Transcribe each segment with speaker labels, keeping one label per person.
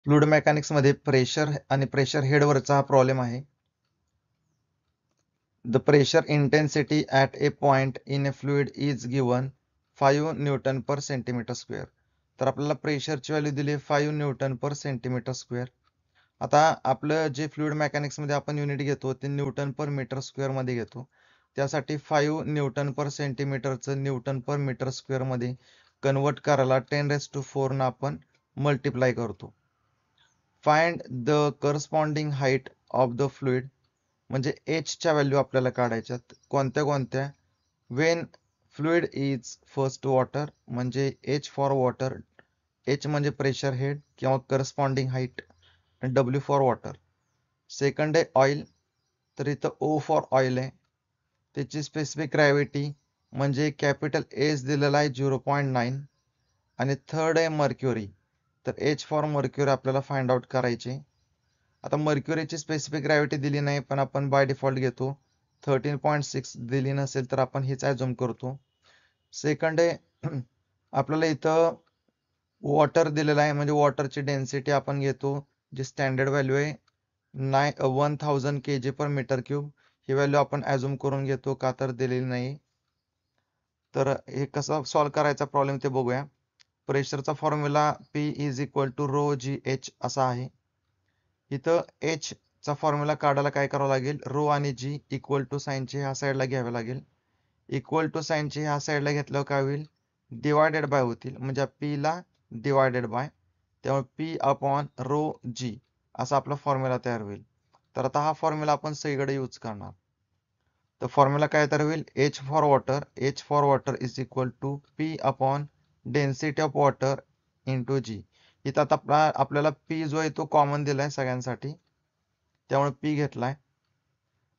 Speaker 1: Fluid mechanics मध्ये pressure आणि pressure हेडवरचा हा प्रॉब्लेम आहे. The pressure intensity at a point in A fluid is given 5 Newton per centimetre square. तर आपल्याला प्रेशरची value दिली 5 न्यूटन पर centimetre square. आता आपलं जे फ्लुइड मेकॅनिक्स मध्ये आपण युनिट घेतो ते न्यूटन पर मीटर स्क्वेअर मध्ये घेतो. त्यासाठी 5 न्यूटन पर सेंटीमीटरचं न्यूटन पर मीटर स्क्वेअर मध्ये कन्वर्ट करायला 10⁴ न आपण मल्टिप्लाय करतो. Find the corresponding height of the fluid, म्हणजे एच च्या व्हॅल्यू आपल्याला काढायच्यात. कोणत्या कोणत्या? Wien fluid is first water, म्हणजे एच फॉर वॉटर, एच म्हणजे प्रेशर हेड किंवा corresponding height, W for water. Second आहे ऑइल, तर इथं ओ फॉर ऑइल आहे. त्याची स्पेसिफिक ग्रॅव्हिटी म्हणजे कॅपिटल एच दिलेला आहे 0.9. आणि थर्ड आहे मर्क्युरी, तर एच फॉर मर्क्युरी आपल्याला फाइंड आउट करायचे. आता मर्क्युरीची स्पेसिफिक ग्रॅव्हिटी दिली नाही, पण आपण बाय डिफॉल्ट घेतो 13.6. दिली नसेल तर आपण हेच ॲझ्युम करतो. सेकंड आहे आपल्याला इथं वॉटर दिलेला आहे, म्हणजे वॉटरची डेन्सिटी आपण घेतो, जी स्टँडर्ड व्हॅल्यू आहे 1000 kg पर मीटर क्यूब. ही व्हॅल्यू आपण ॲझ्युम करून घेतो, का तर दिलेली नाही. तर हे कसं सॉल्व्ह करायचा प्रॉब्लेम ते बघूया. प्रेशरचा formula P is equal to rho G H असा आहे. इथं एच चा फॉर्म्युला काढायला काय करावं लागेल, रो आणि जी इक्वल टू साईनचे ह्या साईडला घ्यावे लागेल. इक्वल टू साईनचे ह्या साईडला घेतल्यावर काय होईल, डिवायडेड बाय होतील, म्हणजे पी ला डिवायडेड बाय, त्यामुळे पी अपॉन रो जी असा आपला फॉर्म्युला तयार होईल. तर आता हा फॉर्म्युला आपण सगळीकडे यूज करणार. तर फॉर्म्युला काय तयार होईल, H for water is equal to P upon density of water into G. इथं आता आपल्याला पी जो आहे तो कॉमन दिलाय सगळ्यांसाठी, त्यामुळे पी घेतलाय.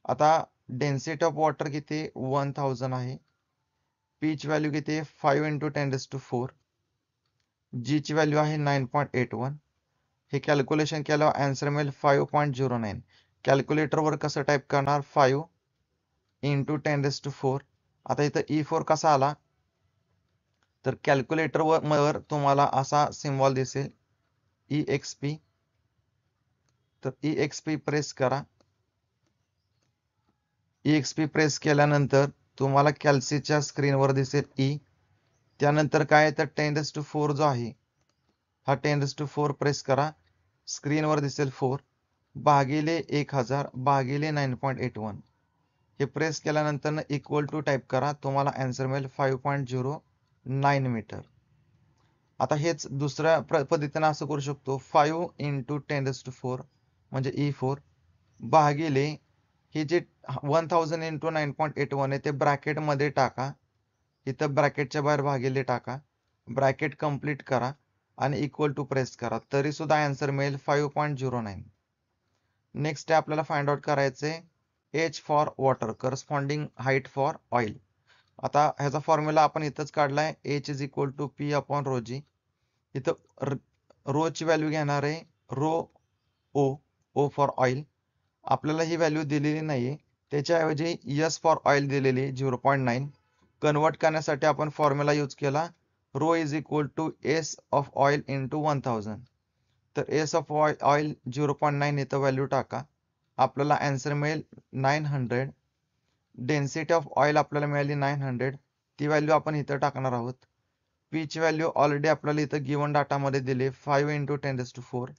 Speaker 1: आता डेन्सिटी ऑफ वॉटर किती 1000 आहे. पी ची व्हॅल्यू किती आहे 5 × 10⁴. जी ची व्हॅल्यू आहे 9.81. हे कॅल्क्युलेशन केल्यावर आन्सर मिळेल 5.09. कॅल्क्युलेटरवर कसं टाईप करणार, 5 × 10⁴. आता इथं E4 कसा आला, तर कॅल्क्युलेटरवर तुम्हाला असा सिम्बॉल दिसेल EXP. तर EXP प्रेस करा. EXP प्रेस केल्यानंतर तुम्हाला कॅल्सीच्या स्क्रीनवर दिसेल E. त्यानंतर काय तर 10⁴ जो आहे हा 10⁴ प्रेस करा. स्क्रीनवर दिसेल 4 भागिले 1000 भागिले 9.81. हे प्रेस केल्यानंतर इक्वल टू टाईप करा, तुम्हाला आन्सर मिळेल 5.09 मीटर. आता हेच दुसऱ्या पद्धतीने असं करू शकतो, 5 × 10⁴ म्हणजे E4 भागिले हे जे 1000 × 9.81 आहे ते ब्रॅकेट मध्ये टाका. इथं ब्रॅकेटच्या बाहेर भागिले टाका, ब्रॅकेट कंप्लीट करा आणि इक्वल टू प्रेस करा, तरी सुद्धा आन्सर मिळेल 5.09. नेक्स्ट आहे आपल्याला फाइंड आउट करायचे H for water, corresponding height for oil. आता ह्याचा फॉर्म्युला आपण इथंच काढलाय, H is equal to P upon rho G. इथं रो ची व्हॅल्यू घेणार आहे rho O, O for oil. आपल्याला ही व्हॅल्यू दिलेली नाहीये, त्याच्याऐवजी एस फॉर ऑइल दिलेली 0.9. कन्वर्ट करण्यासाठी आपण फॉर्म्युला यूज केला, rho is equal to S of oil into 1000. तर एस ऑफ ऑइल 0.9 इथं व्हॅल्यू टाका, आपल्याला आन्सर मिळेल 900. डेन्सिटी ऑफ ऑइल आपल्याला मिळाली 900, ती व्हॅल्यू आपण इथं टाकणार आहोत. पी ची व्हॅल्यू ऑलरेडी आपल्याला इथं गिवन डाटामध्ये दिली 5 × 10⁴,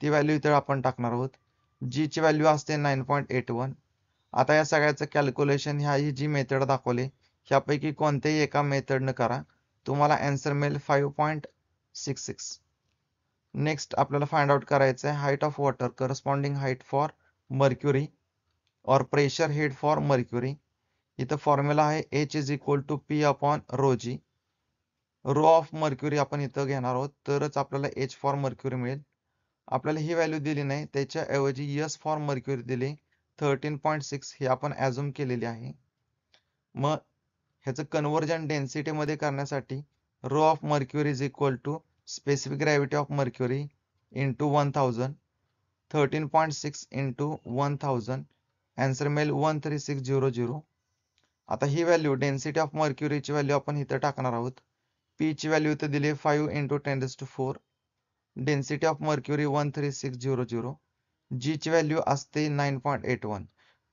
Speaker 1: ती व्हॅल्यू इथं आपण टाकणार आहोत. जी ची व्हॅल्यू असते 9.81. आता या सगळ्याचं कॅल्क्युलेशन ही जी मेथड दाखवली ह्यापैकी कोणत्याही एका मेथडनं करा, तुम्हाला आन्सर मिळेल 5.66. नेक्स्ट आपल्याला फाइंड आउट करायचं आहे height of water, corresponding height for mercury और प्रेशर हेड फॉर मर्क्युरी. इथं फॉर्म्युला आहे H is equal to P upon rho G. Rho of mercury आपण इथं घेणार आहोत, तरच आपल्याला एच फॉर मर्क्युरी मिळेल. आपल्याला ही व्हॅल्यू दिली नाही, त्याच्याऐवजी एस फॉर मर्क्युरी दिली 13.6, हे आपण ॲझ्युम केलेली आहे. मग ह्याचं कन्व्हर्जन डेन्सिटी मध्ये करण्यासाठी rho of mercury is equal to specific gravity of mercury into 1000, 13.6 into 1000, answer मिळेल 13600. आता ही व्हॅल्यू डेन्सिटी ऑफ मर्क्युरीची व्हॅल्यू आपण इथं टाकणार आहोत. पी ची व्हॅल्यू इथं दिली 5 × 10⁴. डेन्सिटी ऑफ मर्क्युरी 13600, जीची व्हॅल्यू असते 9.81.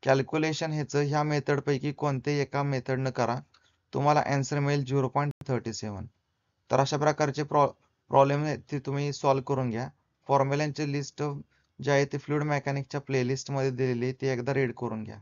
Speaker 1: कॅल्क्युलेशन ह्याचं ह्या मेथडपैकी कोणत्याही एका मेथडनं करा, तुम्हाला आन्सर मिळेल 0.37. तर अशा प्रकारचे प्रॉब्लेम ते तुम्ही सॉल्व्ह करून घ्या. फॉर्म्युलांची लिस्ट जे आहे ते फ्लुइड मेकॅनिक्सच्या प्लेलिस्टमध्ये दिलेली आहे, ती एकदा रीड करून घ्या.